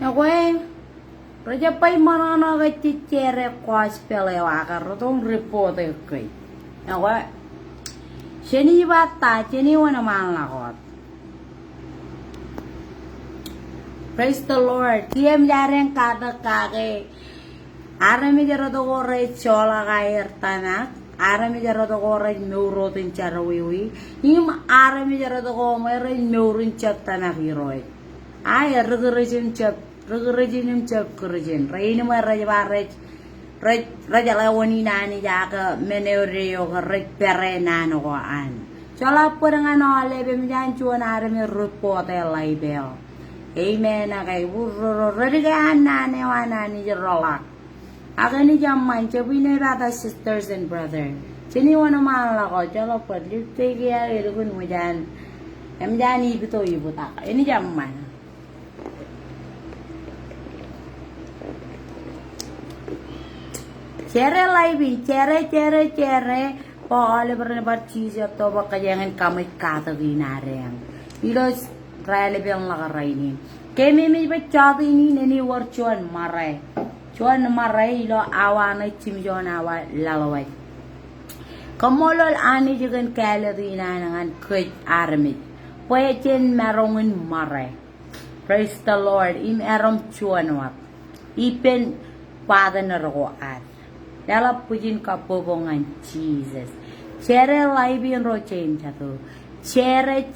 Oke, raja pai mana na kecil cere kuas pele wakar tong report ekoi. Oke, seni bata seni wana malna kot. Praise the Lord. Tiam jarang kata kage. Arami jaro to gore chola gair tanak. Arami jaro to gore neurotin charawiwi. Im arami jaro to gore neurin chap tanak hiroi. Ay regerejin chap kerjin. Raini ma raja barej. Raja lawani nani jaga meneureo rej perena ko an. Chola purangan ole be mijan chuan arami report label. Amen. Agay burro radigan nane wanani jerolak. Agani jamman chabine rata sisters and brother. Chini wana mala ko chola pud lipte kaya irukun mujan. Emjani bito ibuta. Ini jamman. Cere laibi, cere. Paale berlebar cheese atau bakajangan kami kata ginareng. Ilos raya lebih lagaraini. Kami baca ini neni war cuan marai ilo awana cimjon awa lalawai. Kamolol ani juga kalorina dengan kuit armit. Poejen merongin marai. Praise the Lord. Im erom cuan wat. Ipen pada neroat. Dalam pujin kapobongan Jesus. Cere laibin rocain jatuh. Cere.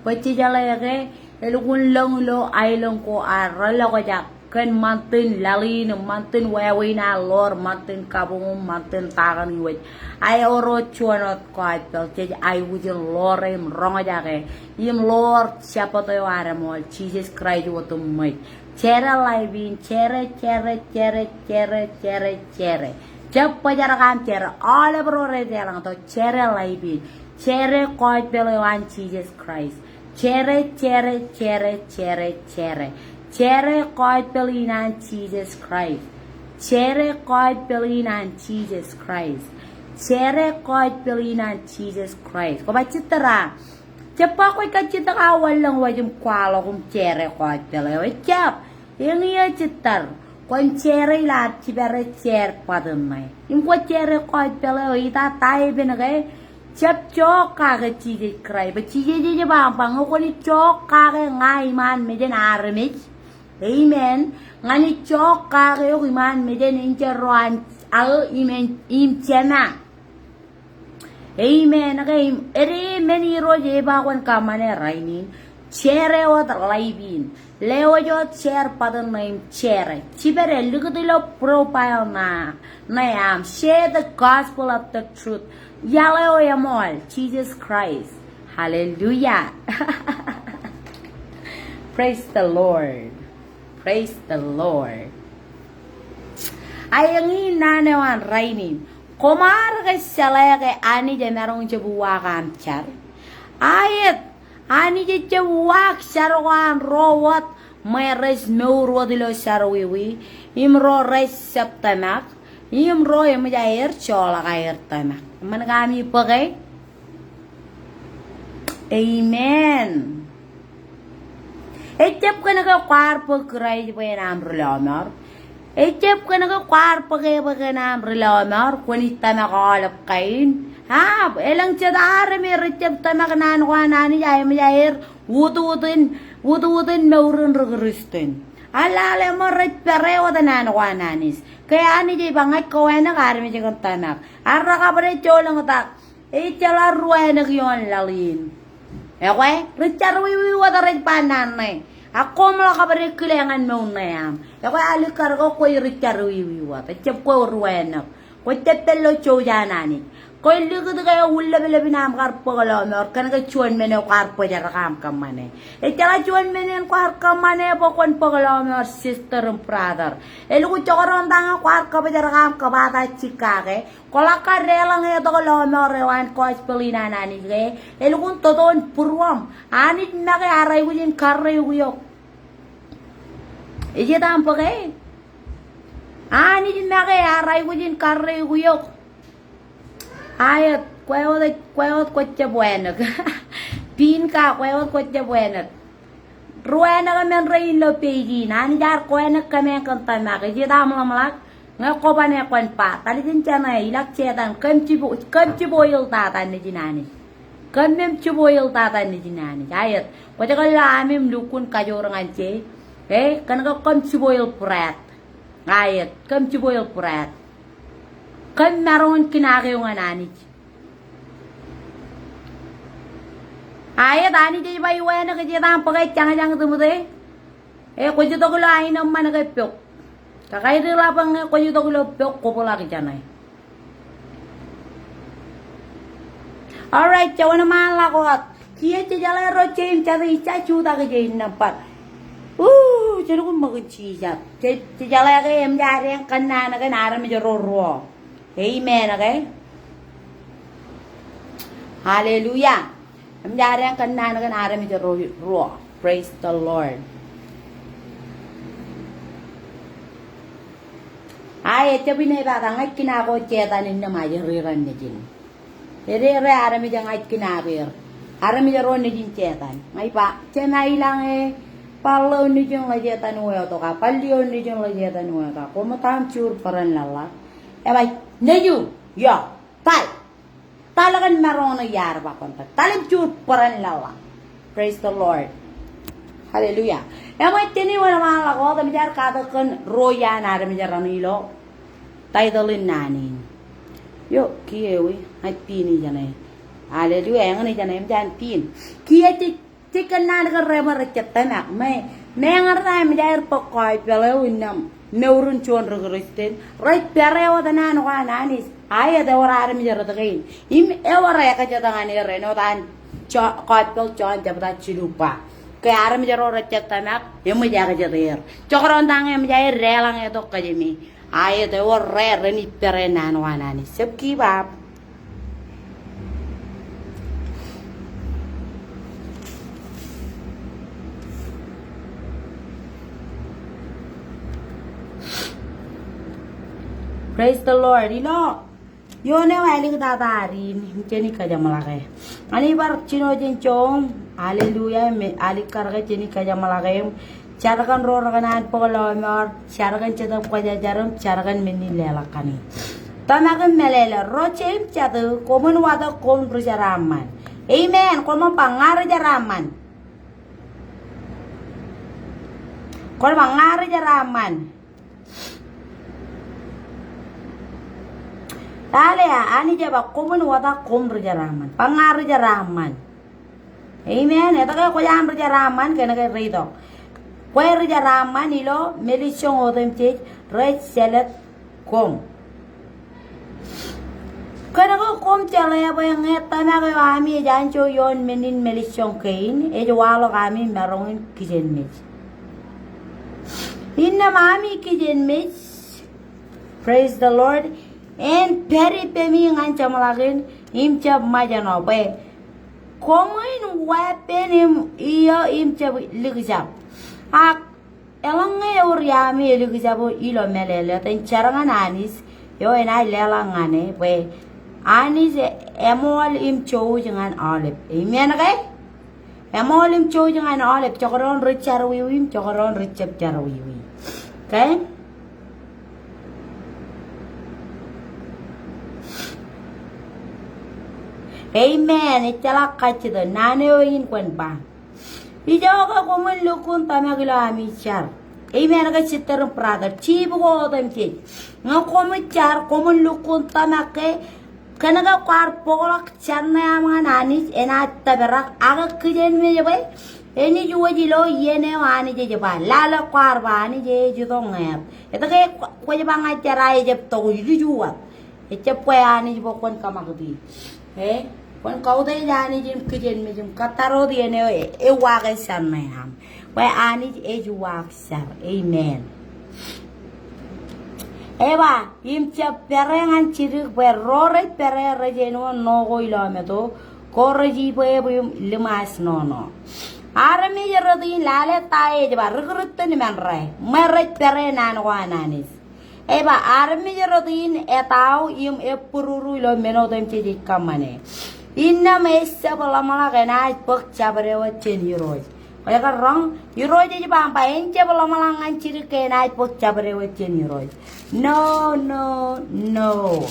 Baca jalan elukun long lo ailong ko arala ko jak kan mantin lalin mantin wawina lor mantin kabung mantin tagan iwet ay oro chuanot ko apel jadi ay wujin lorem ronga jake im lord siapa to aramol Jesus Christ wotu mai cere laibin cere Jab pajarakam cere all berore jalan to cere laibin cere ko apel wan Jesus Christ Cere koi pelinan Jesus Christ. Cere koi pelinan Jesus Christ. Cere koi pelinan Jesus Christ. Kau baca terang. Cepat kau kacita awal lang wajum kualo kum cere koi pelinan. Cap. Yang ia cetar. Kau cere lat cibere cere padamai. Imko cere koi pelinan ita tai benagai. Chap chok kage chige krai ba chige je bang ko ni chok kage ngai man me den armich amen ngani chok kage yo man me den incheroan al imen im chena amen agai ere meni ro je ba kon kamane rainin chere wa laibin lewo jo cher padan naim chere chibere lugudilo profile na am share the gospel of the truth Yaleo yamol, Jesus Christ. Hallelujah. Praise the Lord. Praise the Lord. Ayangin nanewan rainin. Komar kay salaya kay ani je merong jebuwa kamchar. Ayat ani je jebuwa sarwan rowat may res meuro dilo sarwiwi imro res septamak imro yamajair chola kair tamak. Mana kami pakai? Amen. Ecap kena ke kuar pakai pakai nam relamar. Ecap kena ke kuar pakai nam relamar. Kuni tanah kalap kain. Ha, elang cedar merecap tanah kenan kuanani jaya menjair. Wudu-wudin meurun regeristen. Ala meret perewa tanan kuananis. Kaya ani jay bangat ko na karmi jeng tanak. Arra ka bare cholang tak. Chala ruwa na yon lalin. Ekwe, ricar wiwi wata rej panan ne. Ako mala ka bare kilengan mo na yam. Ekwe alikar ko ricar wiwi wata. Cep ko ruwa na. Ko tetelo chojanani. Ko ligut kaya ulla bela binam kar pagalo nor kan ka chuan mene kar pajar kam kamane. Chala chuan mene kar kamane pokon pagalo nor sister and brother. Elu choron tanga kar ka pajar kam ka bata chikage. Kola ka relang ya to lo nor rewan ko spelina nani ge. Elu kun toton purwam. Anit na kay aray wujin karre uyok. Ije tam pagay. Anit na kay aray wujin karre uyok. Ayat kuewot kuacha buenak. Pin ka kuewot kuacha buenak. ruena ka men rain lo peji nan jar ko en ka men kan ta ma ke da malak nga ko ba ne kon pa tali din chana ilak chetan kam chi boil ta ta ni jinani kam mem chi boil ta ta ni jinani ayat ko ta la mem lukun ka jorang ance kan ka kam chi boil prat ayat kam chi boil prat kam maron kinage yung anani ayat ani je bai wa na ke je dam pagai chang jang tu mu de ko je to ko la ai nam man ka pyok kakay rin lapang ko yung tagulo pyok ko pala ki chanay. Alright, cawan naman lang ko at kiya jala ro chain chada isa chuta ka jain nampat. Chalo ko mag-chisap. Jala ka em jari ang kanana ka nara medyo ro. Amen, okay? Hallelujah. Em jari ang kanana ka nara medyo ro. Praise the Lord. Ay, ito binibata nga kinako chetanin na mayariran na din. Ere arami dyan nga kinabir. Arami dyan ron na din chetan. Ngay pa, chenay lang palaw na dyan lajetan uwe to ka. Paliw na dyan lajetan uwe ka. Kumatam chur paran lala. Bay, naju, yo, talagan marong nagyari ba kontak. Talim chur paran lala. Praise the Lord. Hallelujah. May tiniwan naman ako, kami dyan katakan roya na kami dyan ranilo. Titlein nanin. Yo, kiyewi, ay pini dyan eh. Hallelujah, yang ini dyan eh, dyan pin. Kiye tikan na nakarema recet tanak. May ngarta kami dyan pakoy, palaw inam. Meurun chon regristen. Right, perewa tanano ka nanis. Ay, ada orang kami dyan ratakin. Ewara ya kajatan nga reno, tan koy chon, jabata chilupa. Kaya aram jaro recet tanak, yung may jaga jarir. Cokron tang yung jay relang ito kajimi. Ay ito yung reni perenan wanani. Sebki bab. Praise the Lord. Ilo. Yun yung aling tatarin. Hindi ka dyan malaki. Ani bar chino dyan chong. Hallelujah. Alik karga chini ka dyan malaki. Charakan rorakan po kalomor. Charakan chatap ka dyan jaram. Charakan minilelakani. Tanakan melela. Rochem chatu. Komun wada kom rujaraman. Amen. Komun pangar jaraman. Komun pangar jaraman. Dale ani jaba komun wada kom rujaraman. Pangar jaraman. Amen. Ito kaya kuyang rujaraman kaya nag-redo. Kaya rujaraman ilo melisyong odem chich red selet kom. Kaya ko kom chalaya ba yung etana kayo kami jancho yon menin melisyong kain. Walo kami merongin kitchen mitch. Inna mami kitchen mitch. Praise the Lord. And peri pemi ngancha malakin imchab majano ba. Komoin weapon iyo imchab ligjab. Elang yami ligjabo ilo melele ten charangan anis yo enai lelangane we anis emol imcho jangan olive. Amen okay? Emol imcho jangan olive chokoron richar wiwim chokoron richap jar wiwi. Okay? Amen. Itala kachida naneoin kwan ba. Ijaw ka kumun lukun tamagila amichar. Amen. Aga chitarong praga. Chibu ko odam chich. Nga kumichar kumun lukun tamake. Kanaga kwar polak char na mga nanis. Ena taberak. Aga kijen me jabay. Eni juwa jilo yene wani jaba. Lala kwar ba ani judong ngayap. Ito kaya kwa jaba nga charay jab to juwa. Ito po ani jabo kwan kamakdi. Kung kau day jani jim kijen me jim kataro di ene wakay sar na ham. Kaya ani wakay Amen. Eba imcha perengan chirik rore perere jeno no go ilometo korre jibo limas no. Arami jarodi lale tae jaba rugrutte ni manre. Merre perenan wananis. Eba arami jarodin etau epururu ilo menotem chijik kamane. Inna mesa balamala kena pok cabarewa chen yuroj. Kaya karang, yuroj aja bang pa, ence belum malangan ciri kena ipot cabare wecen yuroj. No, no, no,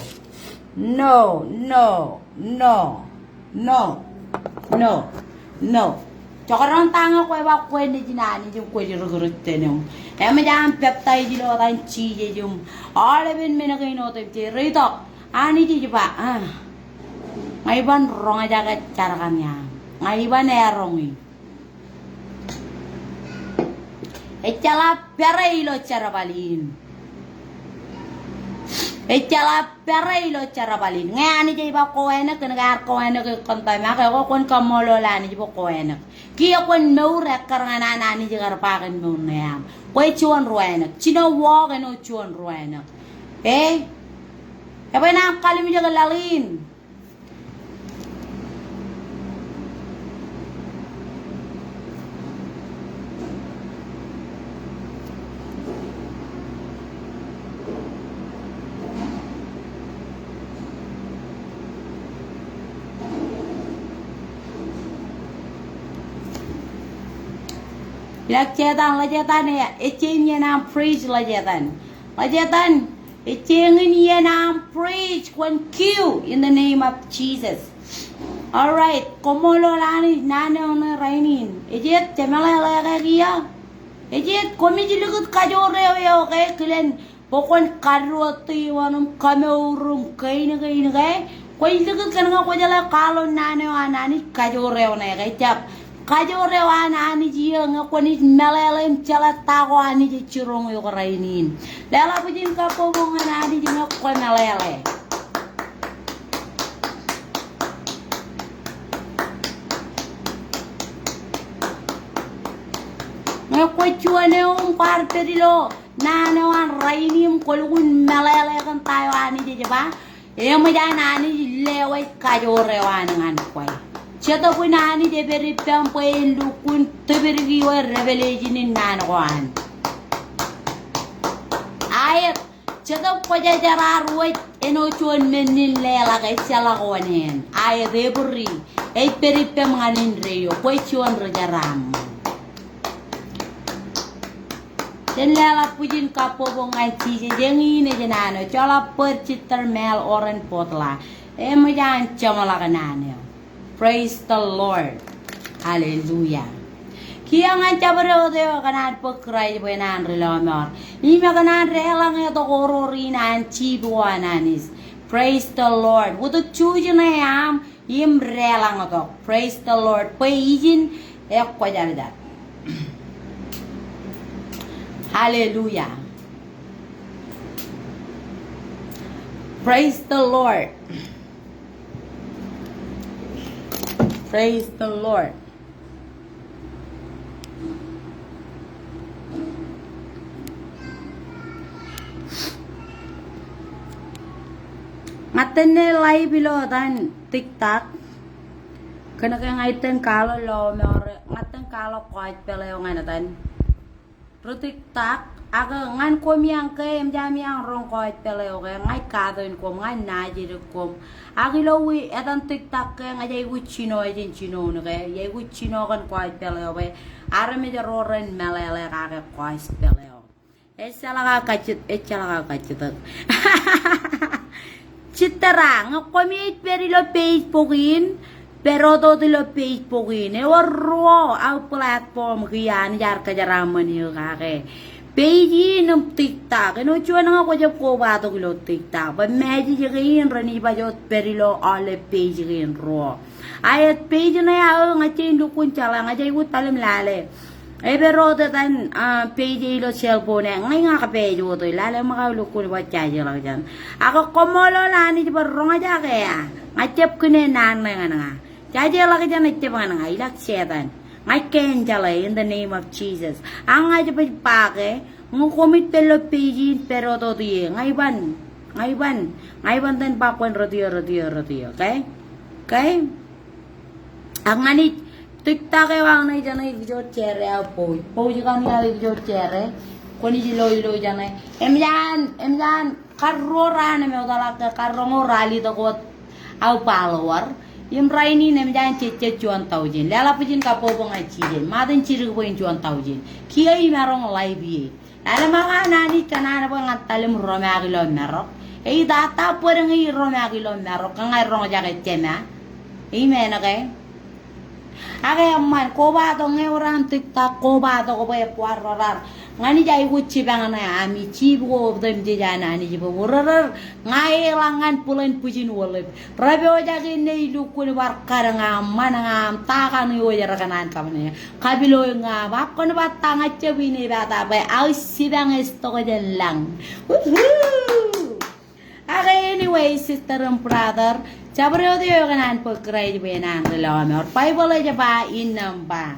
no, no, no, no, no, no. Cokoran tanga ko ba ko ni jinani jum ko di rugurut tenum. Em jam peptai di lo tan chi je jum. All ben mena kai no te je rito. Ani ji ba. Ngai ban rong aja ka cara kamya. Ngai ban erongi. Echala perei lo cara balin. Echala perei lo cara balin. Ngai ani je ba ko enak kenegar ko enak kontai ma ko kon kamolo la ni bo ko enak. Kia kon mau rekar ngana ani je gar paken mau neam. Ko chuan ruenak. Chino wo ke no chuan ruenak. Apa nak kali mi jaga lalin. Lajatan ya, ecingnya nam preach lajatan, ecingnya nam preach when Q in the name of Jesus. All right, komolo lani nane ona rainin, ejet cemala lagi ya, ejet komi jilugut kajore ya oke kalian pokon karwati wanum kameurum kain, kau jilugut kan ngau jala kalau nane anani kajore ona ya cap. Kajore wana ani jiyo ngakoni melelem chala tago ani ji chirong yo rainin. Lela pujin kapo bongan ani ji ngakon melele. Ngakoi chuane parte dilo nane wan rainim kolun melele kan tayo ani ji ba. Majan ani lewe kajore wana ngan koi. Chata ko nani de beri pampo en lukun to beri giwa revelation in nanwan. Ayat chata ko jara ruwet eno chuan menin lela kay sala ko nen. Ayat reburi ay beri pam nganin reyo ko chuan rajaram. Den lela pujin kapo bongai chi jengi ne janano chala per chitar mel oren potla. Majan chamala kanane. Praise the Lord. Hallelujah. Kia ngan cabaro deo kanan pekrai benan relamar. Ima kanan relang eto kororina anci buananis. Praise the Lord. Wutu chujina yam im relang eto. Praise the Lord. Pay izin ek kwajalda. Hallelujah. Praise the Lord. Praise the Lord. Ngaten live bilo dan TikTok. Kena kaya ngaiten kalau lo ngaten kalau kuat pele yang ngaten. Pro TikTok aga ngan kom yang ke em jam yang rong kuat pele oke ngai kadon kom ngai naji kom. Agi lo wi etan TikTok ke ngai wi chino ejin chino ne ke ye wi chino kan kuat pele oke. Are me jaro ren melele ka kuat pele oke. Esala ka kacit. Citera ngakomi peri lo Facebookin pero to lo Facebookin e warro au platform kian jar ka jaraman yo ka ke page ng TikTok no chuan nga ko jab ko ba to lo TikTok ba meji jigin rani ba jot peri lo ale page gin ro ayat page na ya nga chindu kun chala nga jay utalim lale e pero to tan page lo cellphone ngay nga ka page to lale makalukul ba chaje lang jan ako komolo lani ba ronga ja kaya nga chep kune nan nga chaje lang jan chep nga ilak setan I can in the name of Jesus. Ang nga jabay pake, ngukomit pelo pejin pero to diye. Ngaiban ten pakwen rodiyo. Okay? Okay? Ang nga ni TikTok e wang na dyan ay video chere au po. Po jikan niya video chere. Kuni jilo dyan ay. Em yan. Karora na may utalak ka karong rally to ko au follower. im raini nem jan che chuan taujin lela pujin ka pobong ai chijin madan chiru boin chuan taujin kia i marong live lala mga nani kanana bo ngatalim romagilo merok e data poreng i romagilo merok ngai rong jaga tema imena kay age amman ko ba do nge orang tiktak ko ba do ko be puarar ngani jai guci bangana ami cibo dem je jana ni jibo urar ngai langan pulen pujin wolep rabio jage nei lu kun war karanga mananga takan yo jara kanan kamne kabilo nga ba kon ba tanga cebini ba ta ba au sibang esto ko lang age anyway sister and brother Cabreo de yoganan po kray benan relama or Bible aja ba inam ba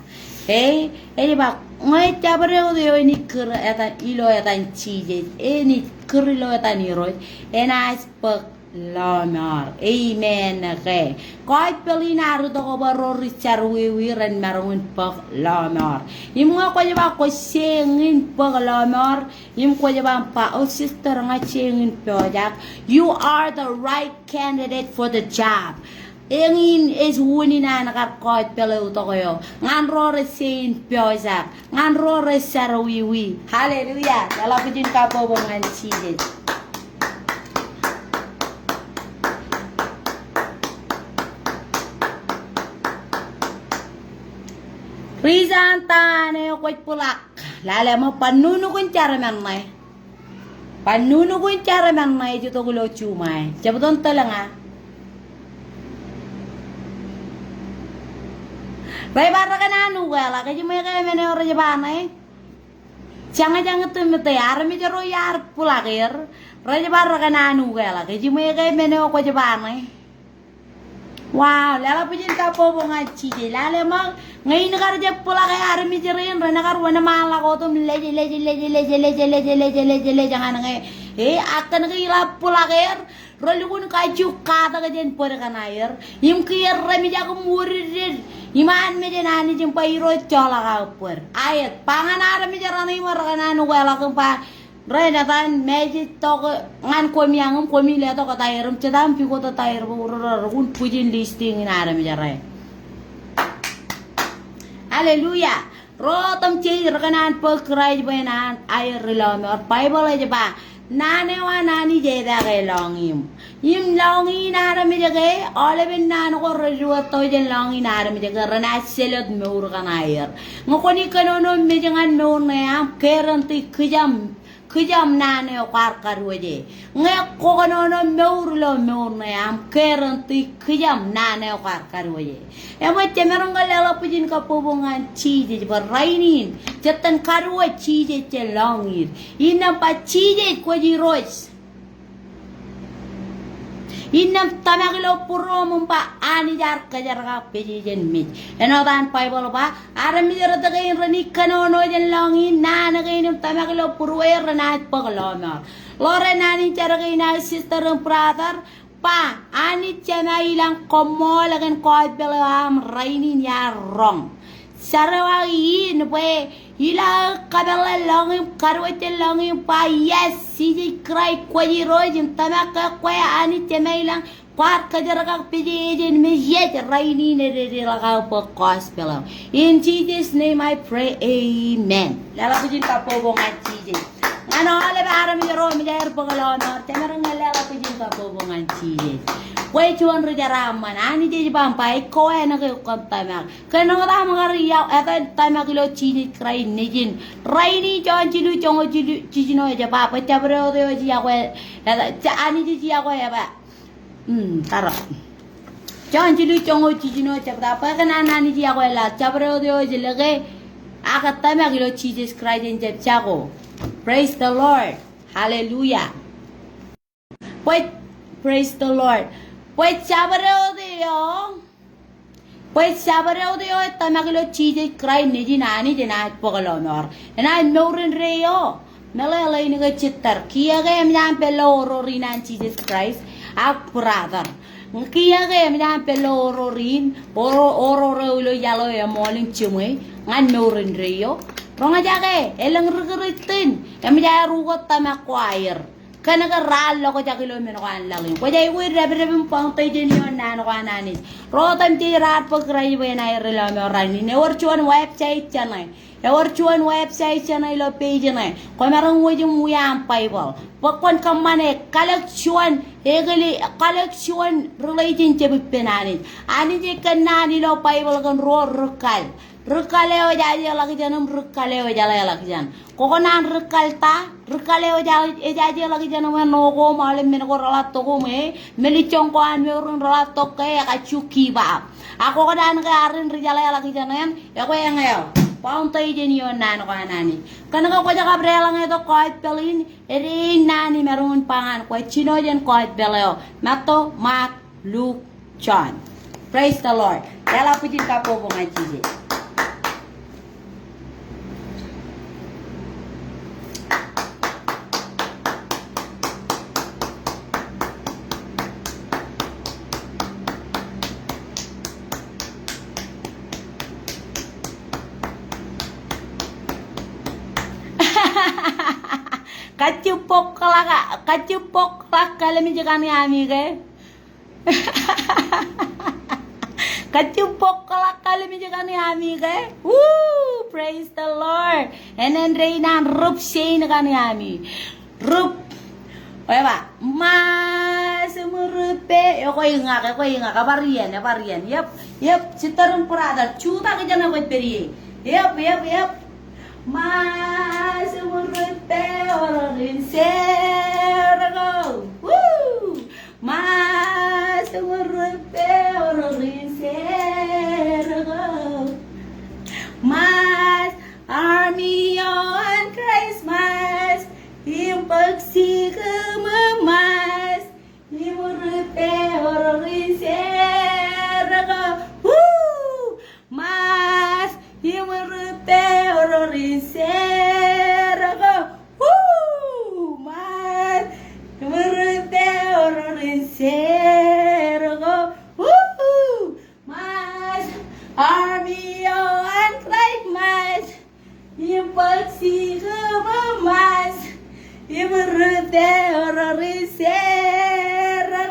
ini ba ngai cabreo de yo ni ker eta ilo eta chije ni ker ilo eta ni roj ena spok lamar amen ke koi pelina ru to ko baro richar wi ren marun pok lamar im nga ko ba ko sengin pok lamar im ko ba pa o sister nga sengin project you are the right candidate for the job Engin is wunina nakakot pelo to koyo ngan rore sein project ngan rore sarawiwi hallelujah dala pujin ka po ngan chije Rizanta ne ko pulak lala mo panunu kun cara manmai panunu kun cara manmai ju to gulo chumai jabdon talanga Bai barra kana nuwela ka jume ka mene ora jabane jangan tu mete armi jaro yar pulakir raja barra kana nuwela ka jume ka mene ko jabane wow lala pujin ka po bonga chije lale mang ngai nagar je pulak armi jarin rana kar wana mala ko tum leje jangan ngai akan ngai la pulakir Rolukun kaju kata kajen pada kanair, im kier remi jago murid, iman mejenani jumpai iro cola kapur. Ayat pangan ada mejerani marana nuwela kempa, rena tan meji toko ngan komi angum komi le toko tayrum cedam piko to tayr un pujin listing ada mejerai. Haleluya. Rotam ciri rekanan pekrai benan air relam or Bible aja ba. Nane wa nani jeda ke longim im longi nara mi jage ole bin nan ko rejuwa to je longi nara mi jage rana selot meur kan air ngokoni kanono mi jangan no ne am keranti kejam nane kwar karwaje nge ko kanono meur lo meur ne am keranti kejam nane kwar karwaje e mo temerong galela pujin ka pobongan chije barainin jatan karwa chije che longir ina pa chije ko jirois Inam tamagilo puro mumpa ani jar kajar ka pejijen mit. Enotan Bible ba? Aram mi jara tagay rani kanono jen longi na nagainam tamagilo puro ranat paglomar. Lore nani jara kay na sister and brother pa ani chana ilang komo lagan koit belam rainin ya wrong. Sarawagi nwe ila kabela longi karwete longi pa yes siji cry kwaji rojin tamaka kwaya ani temailang kwar kajaraga pijin me yet raini ne laga po gospel in Jesus name I pray amen lala pujin ka po bonga chije ano ale bara mi ro mi jar po galo no temerang lala pujin ka po bonga chije Wai chuan rejaraman ani je bampai ko na ke kom tamak kena ngata mangari ya eta tamak lo chini krai nejin raini jon chilu chongo chilu chino ja ba pa chabro de ji ya kwe ani ji ya kwe ba taro jon chilu chongo chino chabra pa kana nani ji ya kwe la chabro de ji lege aka tamak lo Jesus Christ in chago praise the Lord hallelujah wait praise the Lord Pues sabareo Dios tamagilo chije cry niji nani jena pogalonor and I norin reo melala ini ke chitar kia ke mjam pelo rorin Jesus Christ a brother kia ke mjam pelo rorin oro lo yalo ya molin chumwe ngan norin reo ronga jage elang rigritin em ja rugo tamakwire Kanaga ralo ko ja kilometro kan lagin ko jay wi rebe pang tay din yon nano kananis rotam ti rat pagray we na irela me rani ne warchuan website chanai e warchuan website chanai lo page nai ko marang wajum wiyam paibal pokon kamane collection egali collection relationship penani ani je kanani lo paibal kan ro rukal Rukaleo jadi lagi janam rukaleo jala lagi jan. Kokonan rukalta rukaleo jadi lagi janam nogo malam menoko ralat toko me melicong ko an merun ralat toko ya kacuki ba. Aku kodan karin rijala lagi janan ya ko yang yo. Paun tay jeni yon nan ko anani. Kana ko jaga brela ngeto koit pelin eri nani merun pangan ko chino jen koit beleo. Mato mak Luke John. Praise the Lord. Dala putin kapo bunga chije. Kacupok lah kalau misalkan ami ke, kacupok lah kalau misalkan ami ke, praise the Lord, and then Reina rup sein kan ami, rup, oh ya pak, mas merupe, ko ingat, varian, yep, citarum perada, cuta ke jangan buat beri, yep. Mas merupe orang sincero, Mas merupe orang sincero, Mas army on Christmas, impaksi kemas, merupe orang sincero, Mas merupe orang sincero, Mas merupe orang sincero, Mas army on Christmas, impaksi kemas, merupe orang sincero,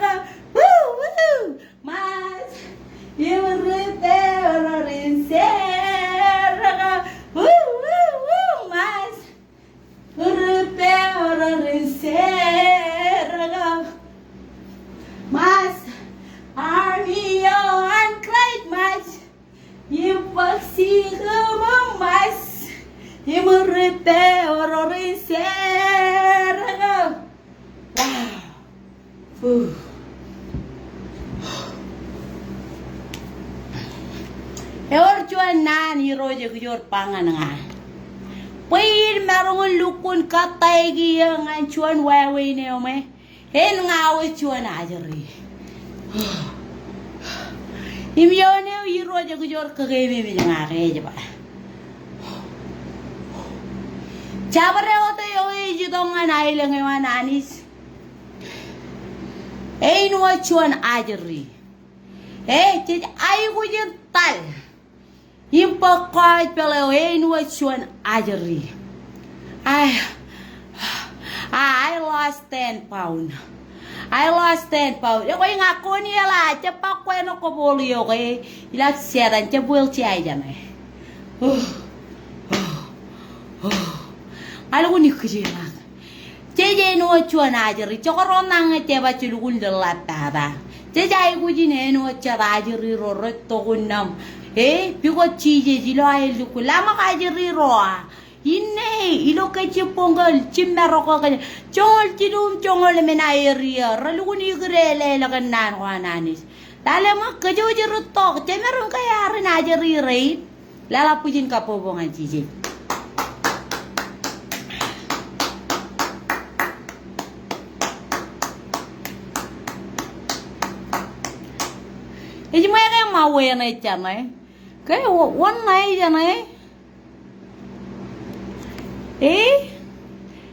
Mas merupe orang sincero, Mas merupe orang sincero, Mas army on Christmas, impaksi kemas, merupe orang sincero. Wow. Eor cuan nani roje kujor pangan nga. Pain marong lukun katay giyang an cuan wawe ne ome. Hen ngawe cuan ajari. Imyone i roje kujor kageme me nga keje ba. Chabare oto yo jidong an ailang ewan anis. Ein wa cuan ajari. Cid ay kujor tal. Impakait pela wa cuan ajari. I lost 10 pounds. Ako yung ako niya la, cepak ko ano ko bolio kay ilag seran cebuel cai janay. Alam ko ni kujela. Jeje no cuan ajari, cokoron nang ceba culukul delata ba. Jeje ko jine no cara ajari rorot to kunam. Bigo chije jilo ay lama ka ajari roa. Inne ilo kachi pongal chimmero ko kanya chongol chidum chongol menaeria raluni grele lagan nan wananis dale ma kajo jiru tok temerun kaya rin ajari rei lala pujin kapobongan jiji Iji mo kaya mawe na ityanay kaya one na ityanay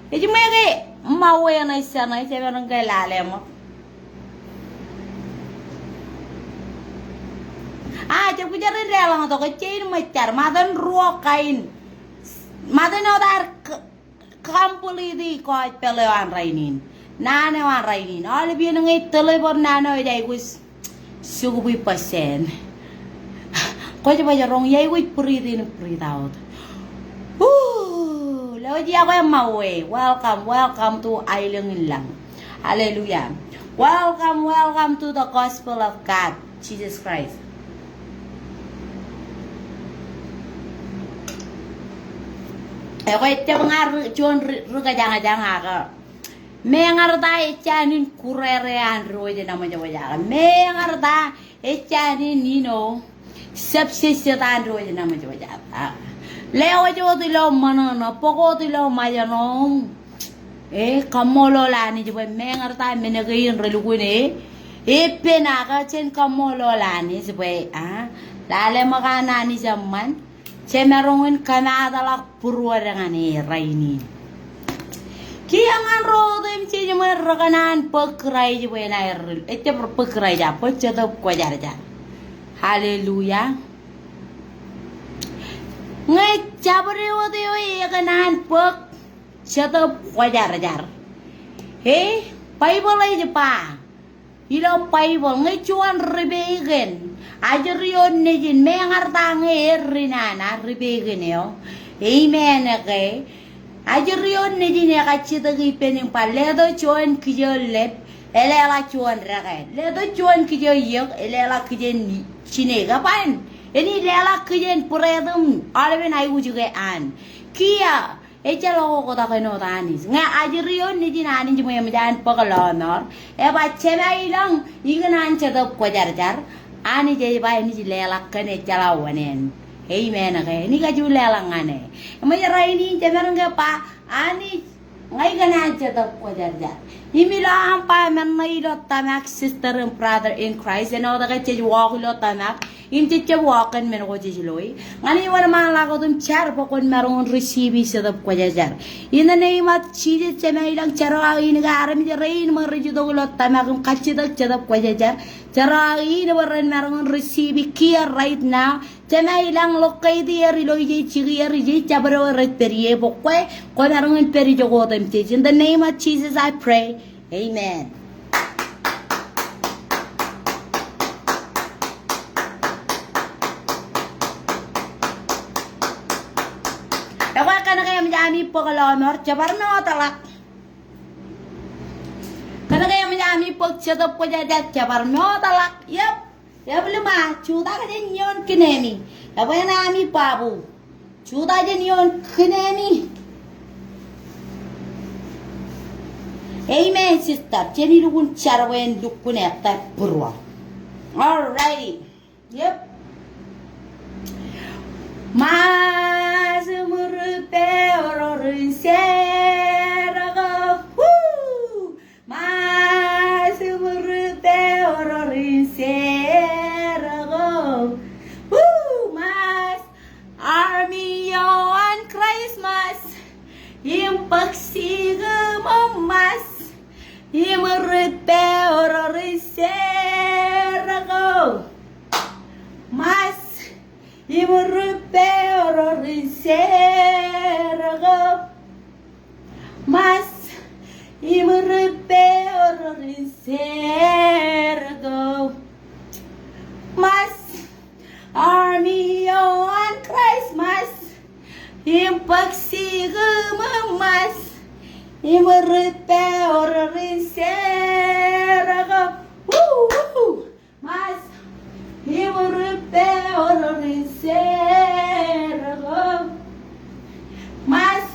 Iji mo kaya mawe na ityanay temerun kaya lalemo Jab kujarin relang to kecil macar madan ruokain madan odar kampuli di ko pelewan rainin nana wan raini all bi ngai telebor nana dai gus sugu pasen ko je ba rong yai wi puri din puri daud lo dia ko mawe welcome to island lang hallelujah welcome to the gospel of God Jesus Christ ko ite ngar chon ruga janga ka me ngar da chanin kurere an roje na maja waja me ngar da chanin nino subsiste an roje na maja waja leo jo dilo mana no poko dilo maya no kamolo la ni jo me ngar da me ne gain relu ne pena ka chen kamolo la ni se la le magana ni zaman Cemerongin kana adalah purwarangan raini. Kiangan rodem cemer rakanan pekrai je wena ete pekrai ja pecetop kwajar ja. Haleluya. Ngai cabre ode oi kanan pek cetop kwajar jar. Bible aja pa. Ilo Bible ngai cuan rebegen. Ajerion nejin mengar tange rinana ribegen yo. Amen okay. Ajerion nejin ya kacita gi pening pa ledo cuan kijo lep elela cuan rakai. Ledo cuan kijo yok elela kijen cine kapan? Ini lela kijen puredum alwen ayu juga an. Kia echa lo ko ta keno tanis nga ajerion nejin anin jumo yamajan pakalonor. Eba chema ilang iganan chadop ko jar. Ani jadi bayi ni jelak kene calawanen. Amen okay. Ni kaju lelangane. Mayara ini cemerang pa ani ngai kana cetop ko jarja. Imila ampa men nai lo tamak sister and brother in Christ and all the kaju walk lo tamak. Imti che walk and men ko jiloi. Ngani wana mala ko tum char pokon merong receive cetop ko jarja. In the name of Jesus cemailang charo ini ga arami rain marju do lo tamak kachita cetop ko jarja. Cara ini baran merong receive kia right now. Cema ilang lokai dia riloi ciri ri cabaro ret perie pokwe ko merong peri jogo tem in the name of Jesus I pray. Amen. Ako kana kaya menjami pokalonor cabarno talak. Karena kayak menjadi pocetop ko jadat cabar no talak yep ya belum cuta ka nyon kinemi apa yang nami babu cuta aja nyon kinemi amen sister jadi lukun carwen lukun eta purwa alright yep mas murupe ororin serago mas murupe ororin serago mas army on Christmas impagsiga mas murupe ororin serago mas murupe ororin serago mas Imerepe ororin sergo mas army on Christmas impagsiga mas imerepe ororin sergo mas imerepe ororin sergo mas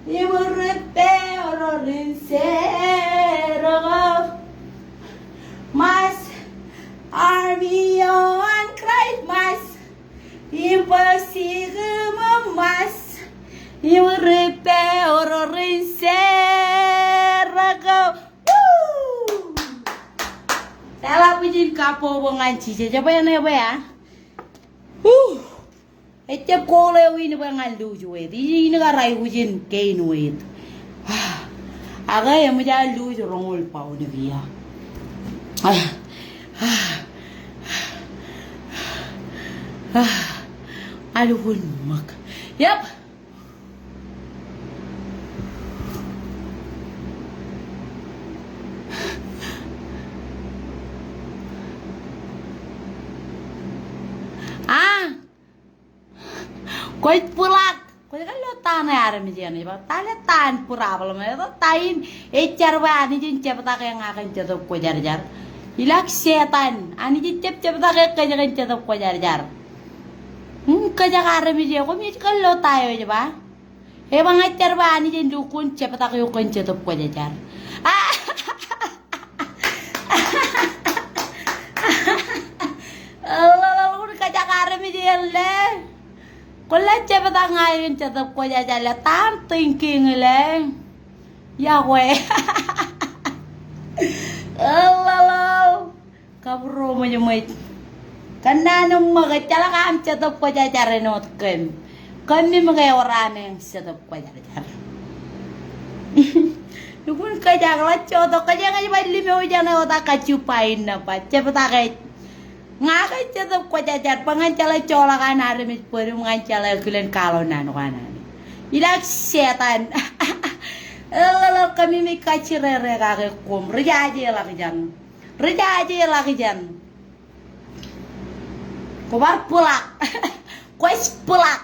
imerepe ororin sergo mas army on Christmas impagsiga mas imerepe ororin sergo Tala pujin kapo bonganci siapa yang ya? Ecep kole wini bangal luju di negara hujin kain wit. Aga yang menjadi luju rongol pau ni dia. Aduh mak. Yap. Koit pulak. Koit kan lo tan arem jian ni ba. Tale tan problem itu tain carwa ani jin cepta kaya ngakan cetup ko jar jar. Ilak setan ani jin cepta kaya ngakan cetup ko jar jar. Kaja arem jian ko mi kan lo tayo je ba. Bang carwa ani jin dukun cepta kaya ngakan cetup ko jar jar. Allah kaja arem jian le. Kulla cepet ngayon cetap ko jajala tam thinking le. Ya we. Allah. Kabro mo yumit. Kananong magacala ka am cetap ko jajare not ken. Kami mga orame ang cetap ko jajar. Dukun kajagla choto kajang aja ba limo jana ota kacupain na pa. Cepet akay ngakai cetap ko jajar pangancala cola kan aremit puri mengancala kulen kalau nanu kanan ilak setan lalu kami mikaci rere kake kum rejaje lagi jan kobar pulak kois pulak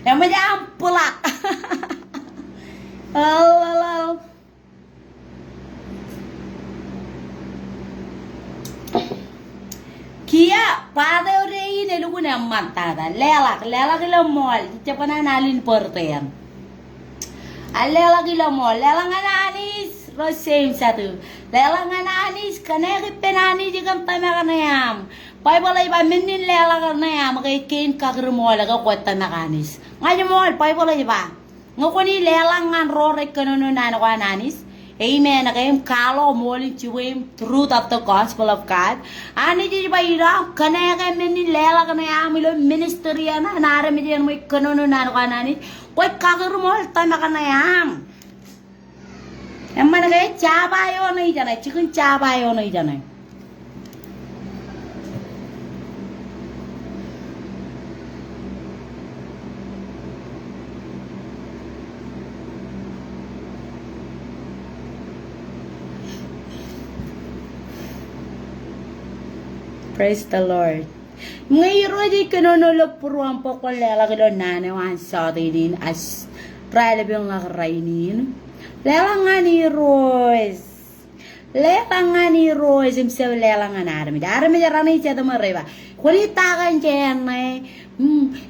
yang macam pulak lalu Kia pada ore ini lu guna mantada lelak ilo mall cepana nalin portean lelak ilo mall lelangan anis rosem satu lelangan anis kena penani jika tama kanayam pai boleh iba menin lelak kanayam kay ken kagr mall ka kota nakanis ngayo mall pai boleh iba ngokoni lelangan rore kanono nano anis. Amen. Again, kalo morning to him truth of the gospel of God. Ani di ba ira kana ka meni lela kana amilo ministry ana nare mi diyan mo kanono na kanani. Koy kagru mo tama kana yam. Amma na kay chabayo na ijana chicken chabayo na ijana. Praise the Lord. Ngayon di kinonolo puruan po ko lela kilo nane wan sa tinin as pralabing ngakarainin. Lela nga ni Rose. Lela nga ni Rose himself lela nga na arami. Arami jarani siya tumareba. Kuli takan siya na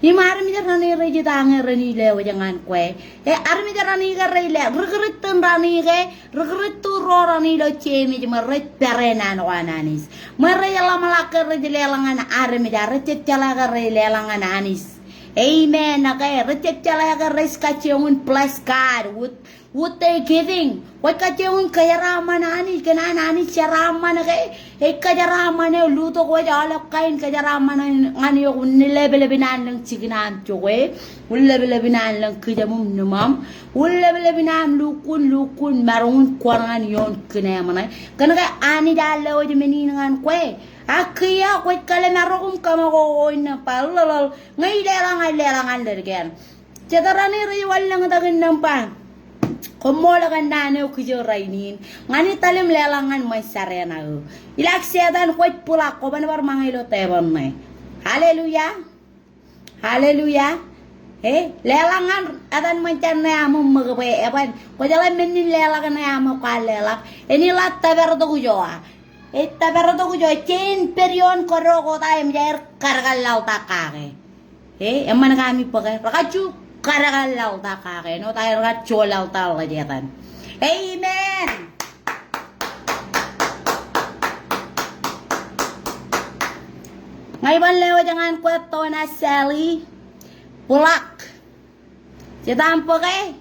yung arami jarani reji tangan rani lewa jangan kwe. Arami jarani ka rele. Rugritun rani ke. Rugritu ro rani lo chemi jima ret perena no ananis. Merela malaka reji lela nga na arami jarani cecala ka re lela nga na anis. Amen. Okay, recep cala ka res kaciyong plus God. What they giving? What kaciyong kaya rama na anis kana na anis siya rama na kay kaya rama na luto ko alak kain kaya rama na ngani yo nilebelebinan lang chiginan chowe ulebelebinan lang kaya mum numam ulebelebinan lukun marungun kwarangan yon kena mana kana kay ani dalaw di meningan kwe akya kwet kale marokum kama ko na palolol ngai lelangan dergen cedarani riwal lang dagin nang pa komola kan nane kujo rainin ngani talim lelangan mai sarena ilak sedan kwet pula ko ban war mangilo tebon mai haleluya haleluya lelangan adan mancan na amo magabe eban ko jalan menin lelangan na amo kalelak ini lat taber to kujo taber to kujo chen perion koro ko taim jair kargal lauta kake emman kami pakai rakaju karagalau ta kake no tayo nga cholaw tal kajatan. Amen. Ngayon lewa jangan kweto na Sally pulak. Sitampo kay.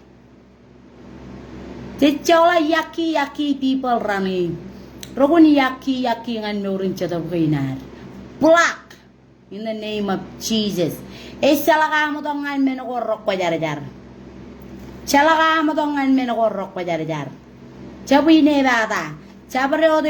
Chichola yaki people running. Rogun yaki ngan nurin chitap kainar. Pulak. In the name of Jesus. Salah kamu tongan menogorok pajar-jar. Salah kamu tongan menogorok pajar-jar. Cabu ini bata. Cabu reo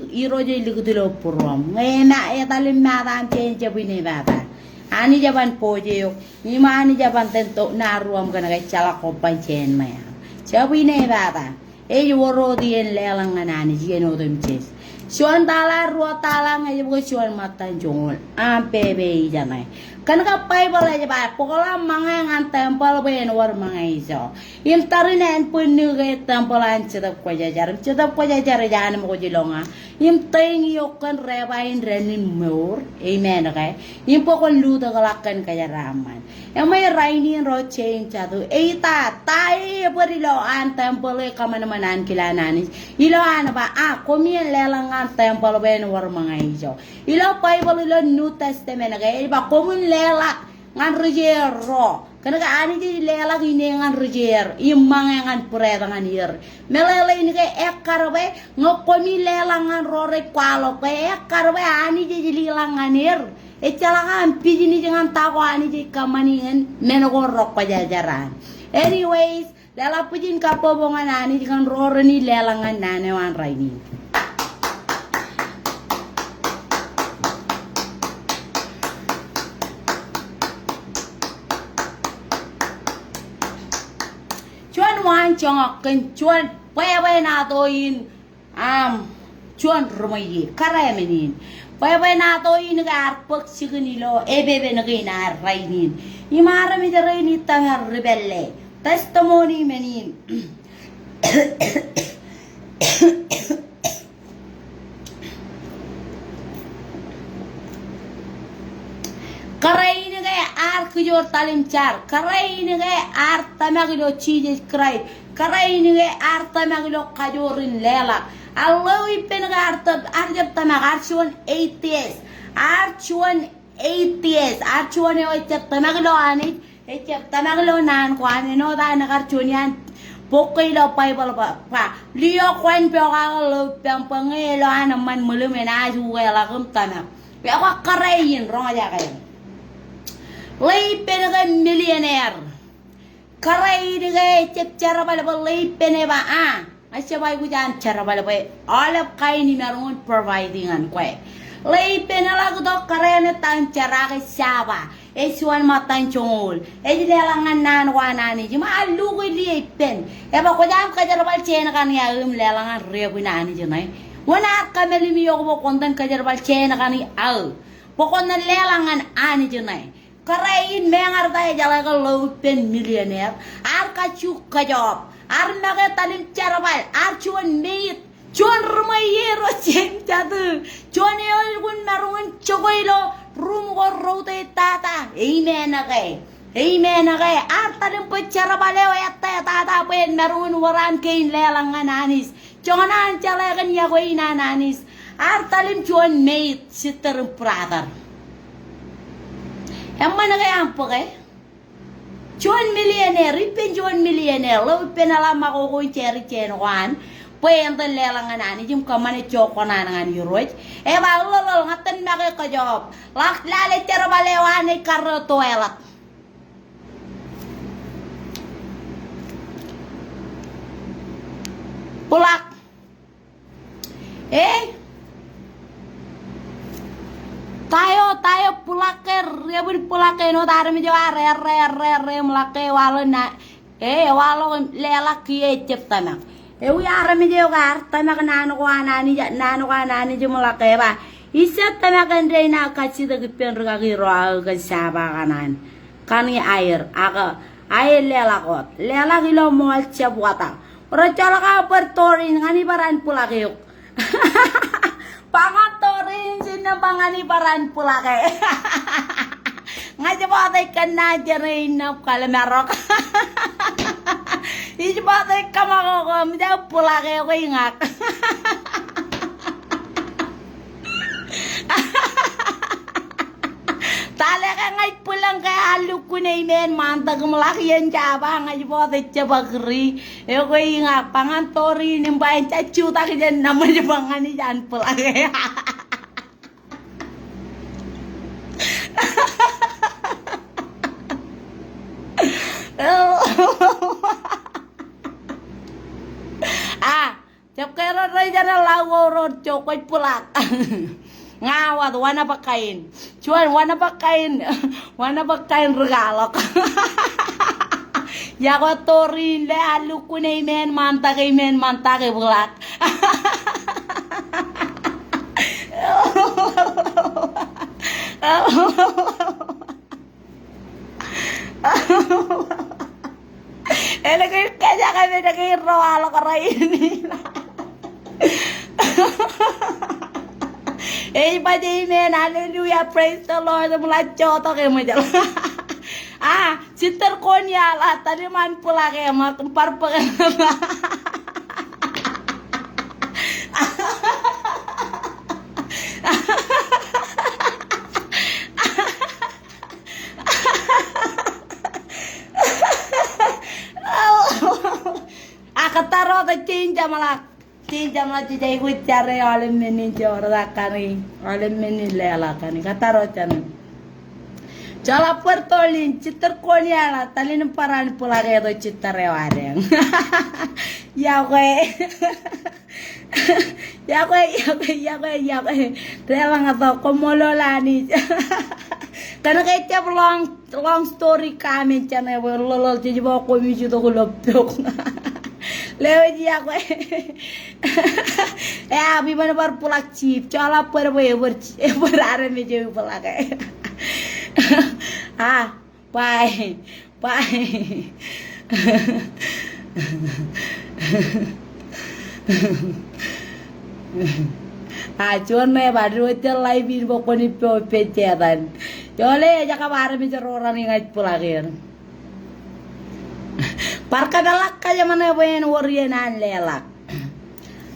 iroje ilikutilo purom. Ngena talim mata amcen cabu ini bata. Ani jaban poje yo. Nima ani jaban tentu naruam kana kay salah kopan cen maya. Cabu ini bata. Woro dien lelang anani jeno dem ches. Chuan tala ruwa tala nga yung chuan matan jungol. Ang pebe janay. Kanaka Bible aja ba pokola mga ngan temple ben war mga iso. Yung tarinan po nuga temple an chedap ko jajar jan mo ko jilonga. Yung ting yokan rebain renin mur. Amen okay. Yung pokol luta kalakan kaya raman. Yung may rainin ro change atu. Eita tay perilo an temple kaman-manan kilananis. Ilo ano ba komien lelangan temple ben war mga iso. Ilo Bible ilo New Testament okay. Iba komun lela ngan rejer ro kana ka ani di lela gini ngan rejer imang ngan pureta ngan yer melela ini ke ekarbe ngokomi lela ngan ro re kwalo ke ekarbe ani di lela ngan yer e calakan pijini jangan tako ani di kamani ngan menogo ro pajajaran anyways lela pujin kapobongan ani dengan ro ni lela ngan nane wan raini. Chuan chong ken chuan pewe na toin chuan rumayi karemenin pewe na toin ga arpak signilo ebebe na gina rainin imara mi raini tangar rebelle testimony menin Karai ini gaya ar kujor talim char, karai ini gaya ar tamagilo cheese cry, karai ini gaya ar tamagilo kajorin lela. Allah ipen gaya ar jab tamag archuan 80s, archuan 80s, archuan yo icap tamagilo anit, icap tamagilo nan kuan no da nagarchuan yan. Pokoknya lo pai pa liyo kwan pioga lo pangelo anaman mulumena juga lakum tamak. Pioga karayin rong aja kayak. Lay penaga millionaire. Karay ni cep cara bala lay peneba asya bay gujan cara bala alap kay ni meron providing an kwe. Lay penala do karay na tan cara kay saba. Suan matan chongol. Di lelangan nan wana ni jima alu ko li pen. Ba ko jam ka cara bal chena kan ya lelangan rebu na ni jinay. Wana kameli mi yogo kontan ka cara bal chena kan al. Pokon na lelangan ani jinay. Karain mengar tay jala ka low pen millionaire ar ka chuk ka job ar naga talim charabal ar chuan meet chuan rumayero chen chatu chuan yo gun marun chogoilo rum go rote tata amen agay ar talim po charabal yo yatta tata pen marun waran kain lelangan anis chonganan jala kan ya ko inanis ar talim chuan meet sitter brother. Emang nak yang apa ke? Juan millionaire, ipen juan millionaire, lo ipen alam ako ko ceri cenuan, yang lelangan ani jum kamane cokonan ngan yuroj. Ba lo ngaten make ka job. Lak lale cero balewane karro toilet. Pulak. Tayo pulaker rebun pulake no tar mi jawa re mulake walo na walo lela kie cep tanak wi ara mi jawa tanak nanu ko anani mulake ba isa tanak andre na kaci de pen ga giro ga saba kanan kani air aga air lela kot lela gilo mol cep wata ora cala ka pertorin ngani baran pulake yuk pangatorin sina pangani paran pulake ngajabatay ka na jarin na kalamerok ijabatay ka makoko mida pulake ko ingak tala ka ngay pulang kaya aluk ko na imen mantag malaki yan jaba ngajabatay jabagri ko ingak pangantorin yung bayan cacuta ka dyan naman yung pangani dyan pulake Jab kaya ray jana lawo ron chokoy pulak. Ngawat wana pakain. Cuan wana pakain regalok. Ya ko torin le alu kunay men mantake pulak. Kaya kami nag-irawalo ka rin. Amen, hallelujah, praise the Lord. Mula choto kayo mo dyan. Sister Konya, taliman pula kayo, makumpar pa kayo. Kataro ta change malak. Change malak jai ku chare alim meni jora kani. Alim meni lela kani. Kataro chan. Jala pertolin citar konya la talin paran pula kayak do citar rewareng. Ya gue. Ya gue. Rela ngato komololani. Karena kayak long story kami channel lolol jadi bawa komisi to kulop. Leo dia aku abi mana bar pulak chip cala per berare me jeu pulak bye cuman me baru hotel live ini pokoknya pejalan jole jaka bare me orang ingat pulakir Parka dalak kaya mana wen warrior-an lelak.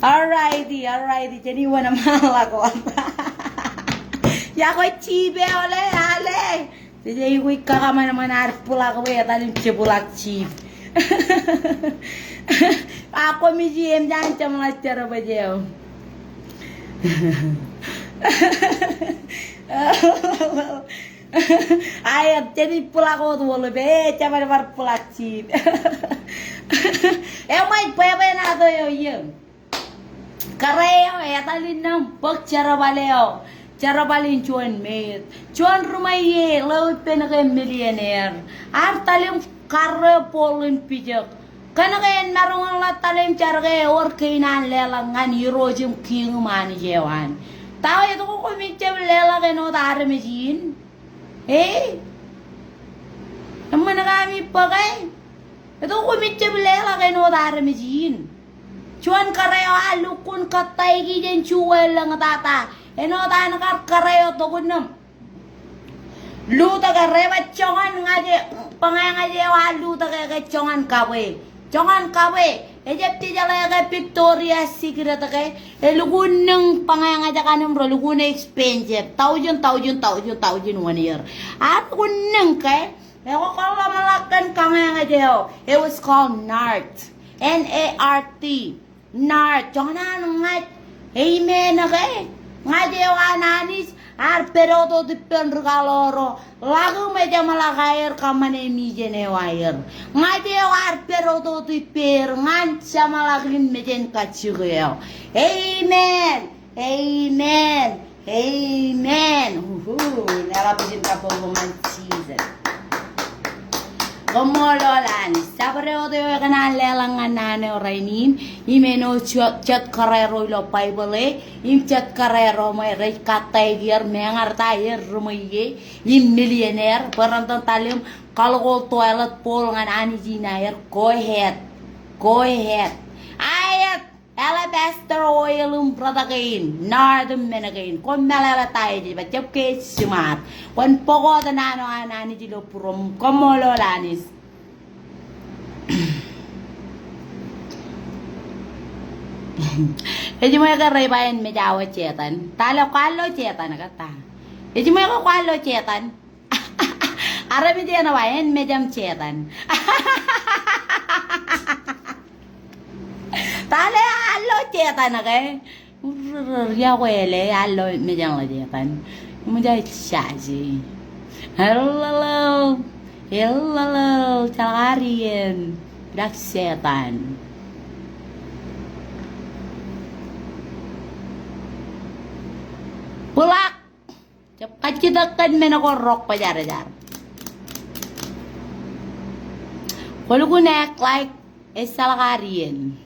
Alrighty. Jadi wana malak wata. Ya ko chibe ole ale. Jadi ko kaka mana arpula ko ya talim cebulak chib. Ako mi jiem jan chamla cara bajeo. Ayat jadi pulak ko tuh lebih coba bar pulak cip. Mai pepe na to yo. Kareo ya tali nam bak cara balin cuan met. Cuan rumah ye laut penake millionaire. Ar talim karre polin pijak. Kana kayan narungan la talim cara kaya or kainan lelangan hirojim king man jewan. Tahu itu ko kumicem lelangan no tare mejin. Naman na kami pa kay. Ito kumitsya bilela kay no dara mejin. Chuan kareo alukun katay giden chuwel lang tata. No ta nakar kareo to kunam. Luta ka reba chongan ngaje pangay ngaje wa luta ka chongan kawe. Chongan kawe. Ejepti jala ka Victoria Secret kay lugun ng pangay ngaje kanum ro lugun expensive. Thousand 1 year. At kunang kay Ewa kalau malakan kami nga deo. It was called NART. NART. NART. Jangan ngat. Amen okay. Nga deo ananis. Pero to dipen regaloro. Lagu meja malakair kamane mi jenewair. Nga deo pero to diper ngan sama lagin mejen kacugeo. Amen. Nela pidin kapoman season. Gomololan, sabre o de kanal lelangan nane orainin, imeno chat karero lo Bible, chat karero mai rei katai giar mengar tayer rumaye, millionaire, perantan talim kalau toilet pol ngan ani jinair, go ahead. Ayat alabaster oil pradakain, nardum menagain, kon malala tayo di bacap ke smart, kon pogo tanano anani di lo purom komololanis. Jadi mo ka rebayan mejawa cetan, talo kalo cetan kata. Jadi mo ka kalo cetan, arabi dia nawain mejam cetan. Tale allo cetan kay. Ya wele allo mejang la cetan. Mujay chaji. Hello. Calarin. Dak setan. Pulak. Cepat kita kan menakorok pajar-jar. Kalau ku nek like salakarin.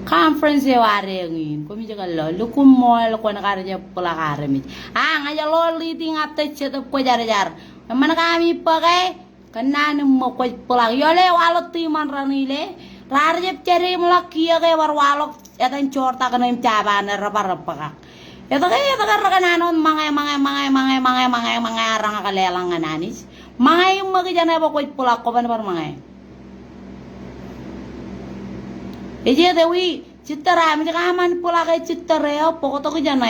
conference ya ware ngin ko mi jaga lo lu kum mo lo ko na kare ja pula kare mi nga ja lo li ting ap te che ko jar jar man ka mi pa kai kanan mo ko pula yo le walo ti man rani le rar je cere mo la kia ke war walo etan chorta kana im chaba na rapa rapa ka eto ka nanon mga arang ka lelang ananis mga yung mga jana ba ko pula ko ban par mga Eje dewi citara mi kaman pula kay citara yo poko to jana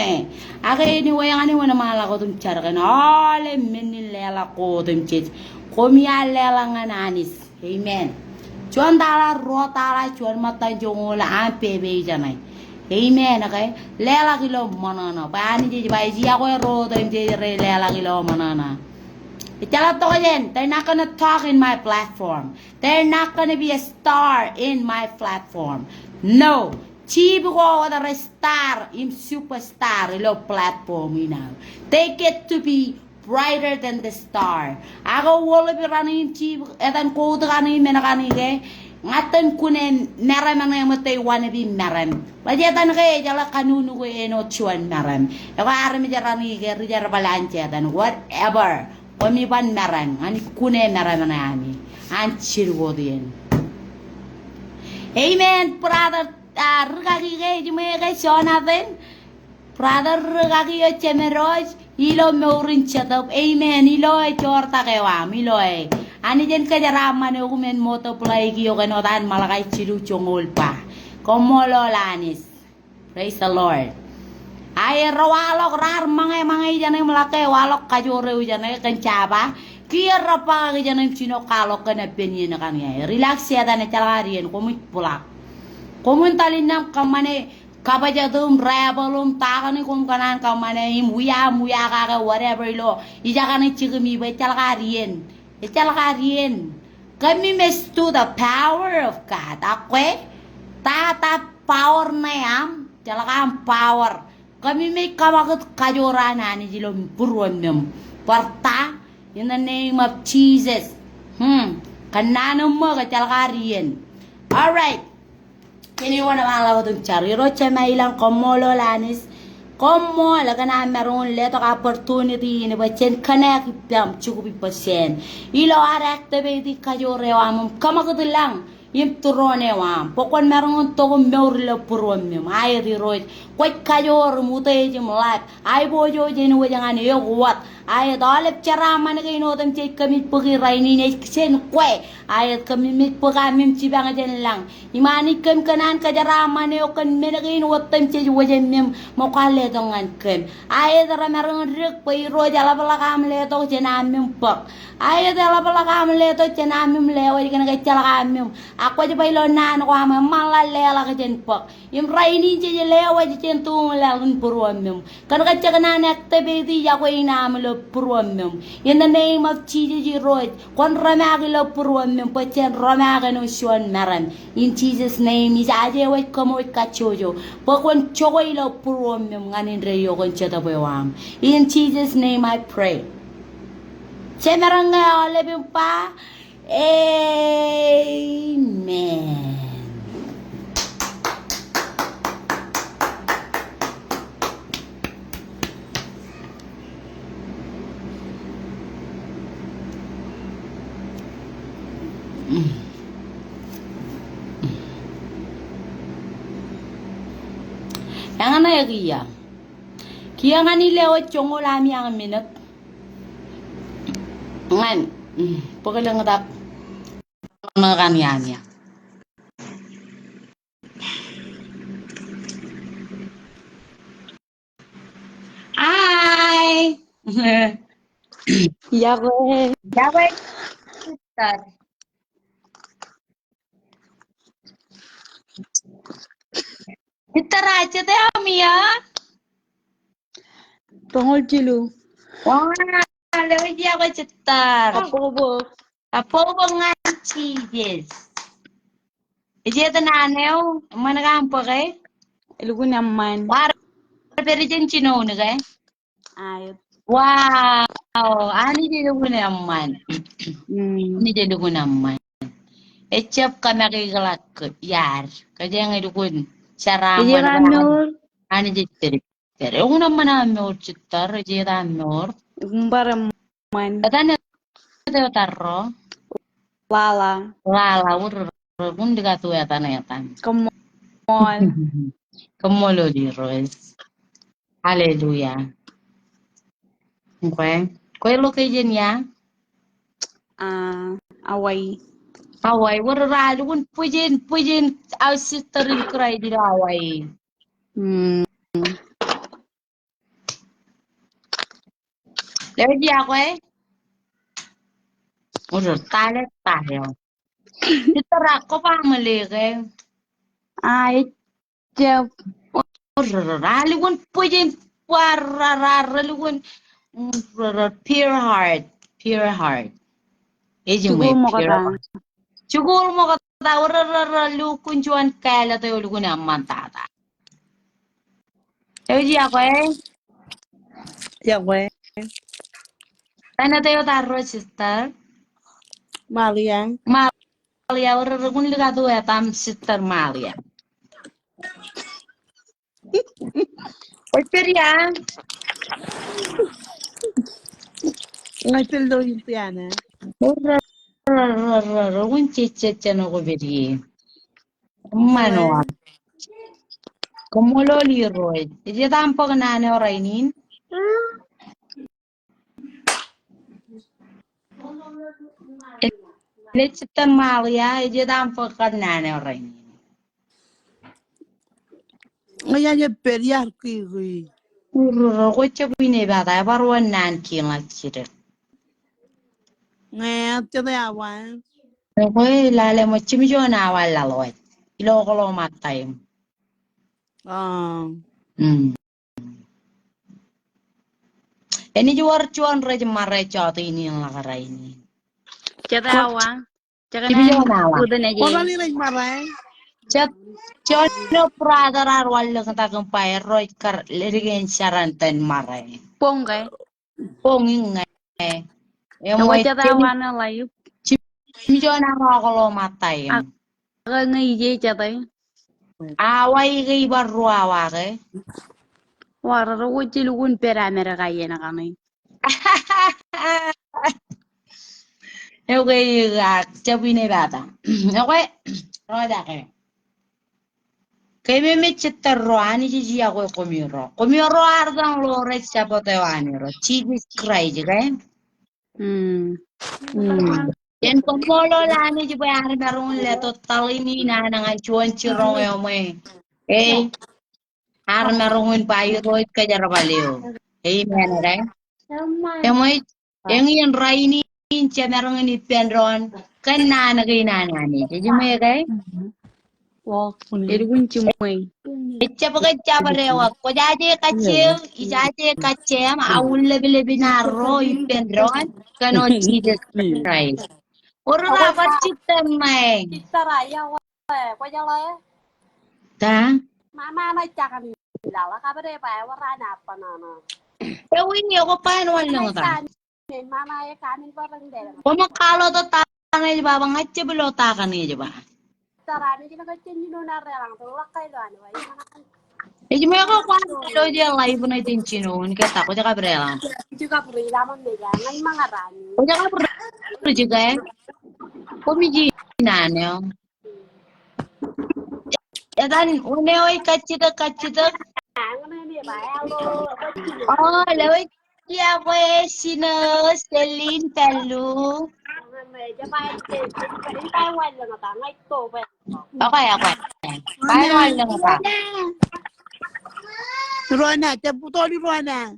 aga ini wayang ani wana mala ko tum cara kan ale menil lela ko tum cit ko mi lela ngananis amen cuan dala ro tala cuan mata jongola ampe be jana amen okay lela kilo manana pani je bai ji ako ro tum je lela kilo manana they're not gonna talk in my platform. They're not gonna be a star in my platform. No. Chibu ko wala star, im superstar ilo platform now. They get to be brighter than the star. Ako wala bi ranin chibu etan ko ranin menakani ke ngatan kunen meram na matay wanna be meram. Bajatan kay jala kanunu ko eno chuan meram. Ako arami jarani ke rijar balance dan whatever. Kami ban meran, ani kune meran na ani, anchir godien. Amen, brother. Rugagi gay, jume gay Jonathan. Brother rugagi yo chemeroj, ilo meurin chatop. Amen, ilo e chorta kewam, ilo e. Ani jen kajarama ne ukumen moto play kiyo kenotan malakay chilu chongol pa. Komolo lanis. Praise the Lord. Ay rawalok rar mga janay malaki walok kajore janay kencaba kira pa janay chino kalok kana penye na kanya relax ya dan calarian komu pulak komun talinam kamane kabajadum rebelum takani kom kanan kamane muya ka whatever lo ijakane chigmi be calarian kami mes to the power of God akwe tata power na yam calakam power kami may kamagot kajorana ni jilom purwamyam parta in the name of Jesus. Kananam mo kacalkarian. All right. Anyone amala ko tum chari rocha may ilang komolo lanis. Komo laga na meron leto ka opportunity ni bachen connect pam chukupi pasen. Ilo activate kajore wamum kamagot lang. Yung turone wam pokon meron to meurlo purwamyam ay roid kwat kayor mutay jim life ay bojo jenu jangan yo wat ay dalep cara man kay no tam chay kami pagi raini ne sen kwe ay kami mit pagamim cibang jen lang imani kem kanan kajara man yo kan menagin wat tam chay wajen mem mokale dongan kem ay dara meron rek pay ro jala balakam le to jenamim pak ay dala balakam le to jenamim le way kan kay chalakam ako aja bailo nan ko ama malalela ka jen pak im raini je lewa je jen tung lagun purwamem kan ka chakana activity ya ko inamlo purwamem in the name of Jesus roid kon ramagilo purwamem pa chen ramaga no shon maran in Jesus name is aje way komo ka chojo pa kon chogoilo purwamem nganin reyo kon chata boyam in Jesus name I pray chemeranga lebim pa amen. Yang ana ya kia ngani leo chongo lami ang minute ngan pagalang tap na kanya. Hi. Yahweh. Yahweh. Kita raja teh Amia. Tungol cilu. Wah, lewat dia apa cetar? Apobo. Apa ngaci yes. Ije tananeo mana kampo kay? Ilugo naman. War perijen Cino ne kay? Ayot. Wow, ani di lugu naman. Ni di lugu naman. Ecap kami kay galak yar. Kaya nga dukun. Sharamman Ijiramyor. ani jittiri. Tere una mana amor chittar jeda amor. Baraman. Katanya teo tarro. Lala. Lala urr gundiga tu yatan. Kamol. Kamolo di roes. Hallelujah. Okay. Koy lo kay ya. Away. Away warra gun pujin au sisterin kray di away. Hmm. Lagi ako urr tayo. Itara ko pa malike. Jab. Raliwan pwedeng wararaliwan pure heart eji mo Siguro mo pure kata. heart siguro mo kata wararalukun juan kala tayo lugun amman tata eji ako Ya we. tana tayo taro sister Malia. Malia wararagun ligado ya tam sister Malia Oy ya Ngayon daw yung piana. warararagun chicheche no ko beri Mano Como lo Leroy. Iti tampo na o Rainin. Let's Maria. Iti tampo na o Rainin. Ngayon yung periar kiri. Ururo ko siya binibata. Parwan nan kingat siya. Ngayon, tinayawan. Ako lale mo chimijo na wala loy. Ilo ko lo matay. Ini juar cuan rej marai chatu ini yang lakarai ini. Tinayawan. Chimijo na wa. Kono ni rin maray. Chat chono pradarar wala kata kumpay roy kar lirigen sarantan marai. Ponggay. Ponging Yung tinayawan na layo. Chimijo na ako lo matay. Aga ngayon chatay. Away kay barro awake. Warara wajilugun peramera kaya na kanay. Okay, chabi ni bata. Okay. Roda ke. Kay me chitarro ani ji ako komiro. Komiro ardang lo re chapote wani ro. Jesus Christ kay. Yan komolo la ni ji bayar darun le total ini na nga chuan chirong yo me. Eh, har marungun payo roit ka jarabaliw. Amen kay. Emoy yang raini chamarong ni penron kan na nani. Jadi mo kay. Ilugun chimoy. Ichaparewa ko ijaje kacem awul lebi naro ipendron kano Jesus Christ. Oro rapat chitam mai. Saraya wa qua cho lẽ Ta? mama nó chặt là la ka bade pa wa rana pa na na Ewi ni ako paano wala ta? ni mama ya kanin pa rang de Kumakalo to tangay di ba bang atche belota ka ni di ba? sarani kita ka chen ni na re lang to la kai lo ani wa Iji mo ako kwano dia live na itinchino ni kata ko jaka brela. juga puri la man me ya ngai mangarani Ko jaka pro juga Kumiji nanyo. Dan uneoy kachida. ang na ni ba alo Oh, laway kaya ko sino Celine Pelu. me ja pa ke tai wan la ta ngai to pa Okay. Paano wala nga ba? Rona, taputo ni Rona.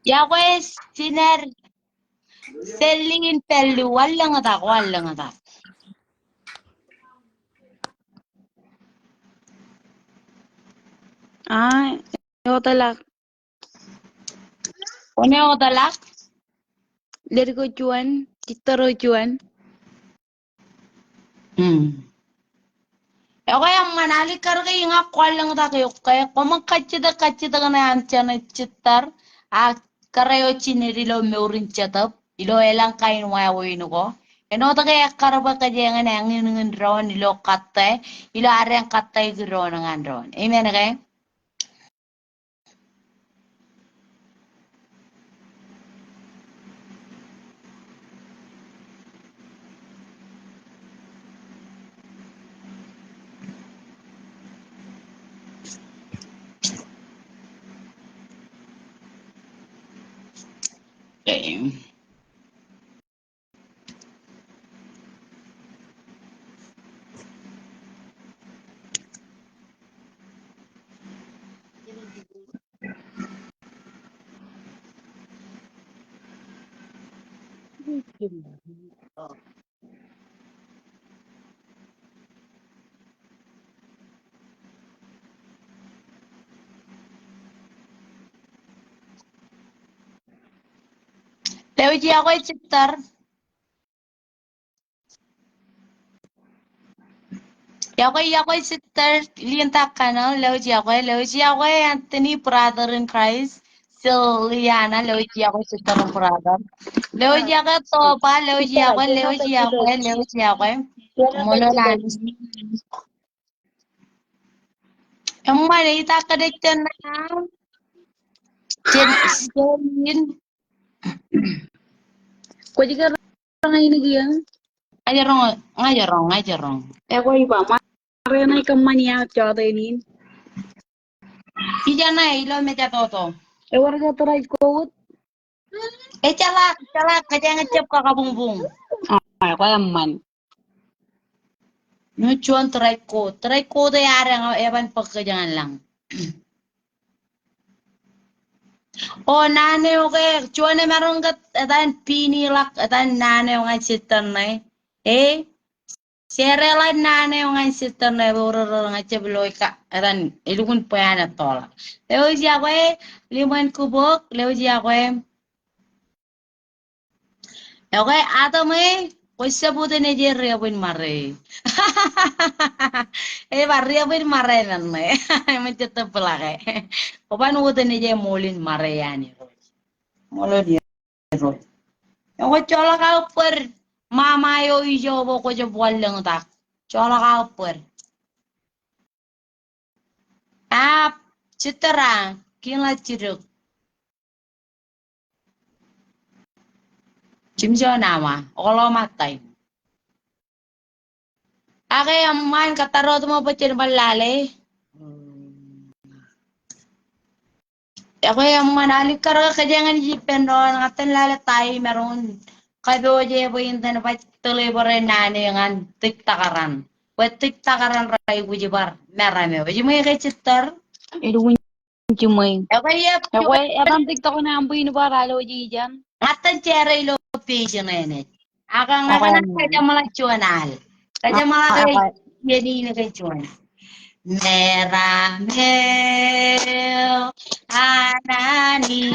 Ya ko siner Celine Pelu. Wala nga ta. Yo talak. Uneo talak? Dari ko cuan, kitaro cuan. Okay, ang manali kayo nga kwal lang ta kayo. Kaya kung magkachida ka na yan na chitar. karayo chineri lo meurin chatap ilo elang kain wawo inuko eno ta kaya karaba ka jengan ang ngin ron ilo katte ilo are ang katte gron ngan ron amen kay okay. Lewji ako chitar yakoy sister lienta kana lewji ako Anthony brother in Christ Liana lewji ako sister ng brother lewji ako topa lewji ako molo na emma ita kadekten na Jen Ko jika orang ini dia. ngajarong Ko iba mare na ikamania chada ini. ijana ilo meja toto Warga terai ko. chala kaya ngecep ka kabungbung Ay ko man. nuchuan try ko de yare nga evan pagkajangan lang oh nane okay chuane marong gat adan pinilak adan nane nga sitan na eh serela nane nga sitan na boro nga cebloy ka adan ilugun payana tola lewji ako liman kubok lewji ako okay ato may Kuisa puto ni Jerry apin mare. Barri apin mare nanne. Macet pelake. Kapan puto ni Jerry molin mare yani. Molo dia roy. Yung chola ka per mama yo ijo bo ko jo bolang tak. Chola ka per. Citra kila ciruk. Jimjo nama, olo matay. Ake amman kataro mo pachin balale. Ako amman alikar ka jangan jipen ron ngaten lale tay meron. Kado je bo inten patuloy bare nane ngan tiktakaran. Wet tiktakaran ray bujibar merame. Buji mo kay chitar. Idu cumay. Ako yep. Ako abang TikTok na ambo ini para lo jijan. Ngaten chere ilo page na ene. Akang ngakan ka malah chuanal. Kaya malah jadi ini kay chuan. Meramel anani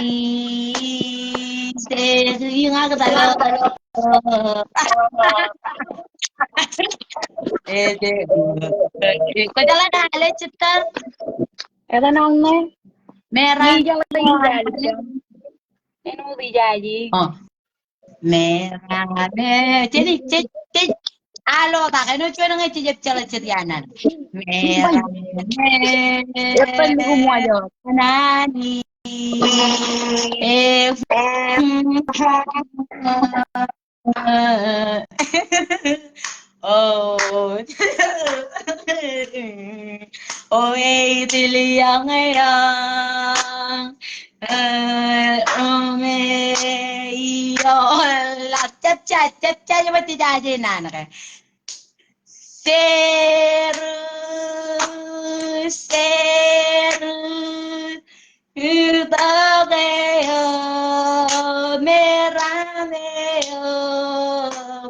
yung nga talo ko jalan hale chitar Eta nang ne. merah Di jalan jadi. Eno di jadi. oh merah jadi alo tak ano cuy nang cicip cala cerianan merah Eta ni kumu aja. nani oh oh tiliang yang me iyo la chap cha nhưng mà ti ra gì nè nè seru seru Udageo merameo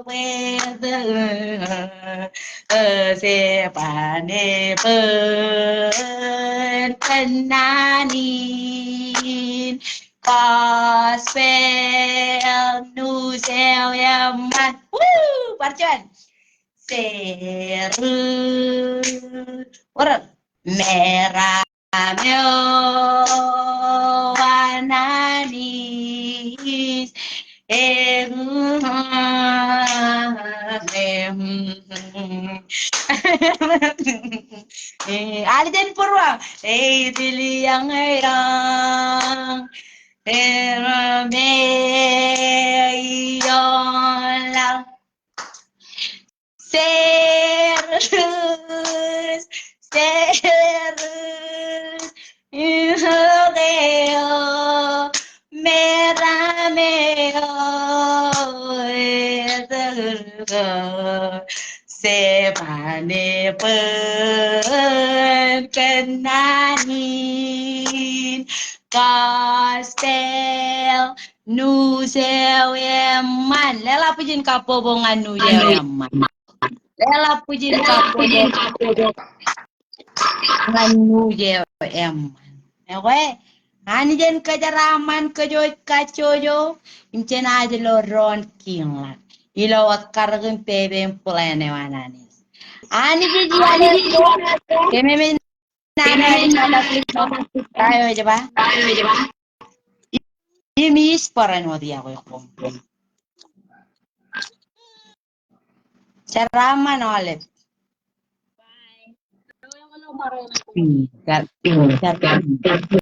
weather sepane pen penanin Gospel nusel yaman woo barjuan seru orang merah warna manis. Aliden Purwa, dili yang erang, me lang. Serus, serus, ihogeo, merameo, etego, sebane pekenanin, kastel, nuseu eman, lela pujin kapobongan nuseu eman. Ela pujin nganu je em. Ewe, ani jen kajaraman kajoj kacojo, imcen aja lo ron kinglan. Ilo wat kargen pebe plane wananis. Ani ji ale to, keme me nana nana ayo jeba. Imis paran wadi ako ko. Charaman oleh. Kat,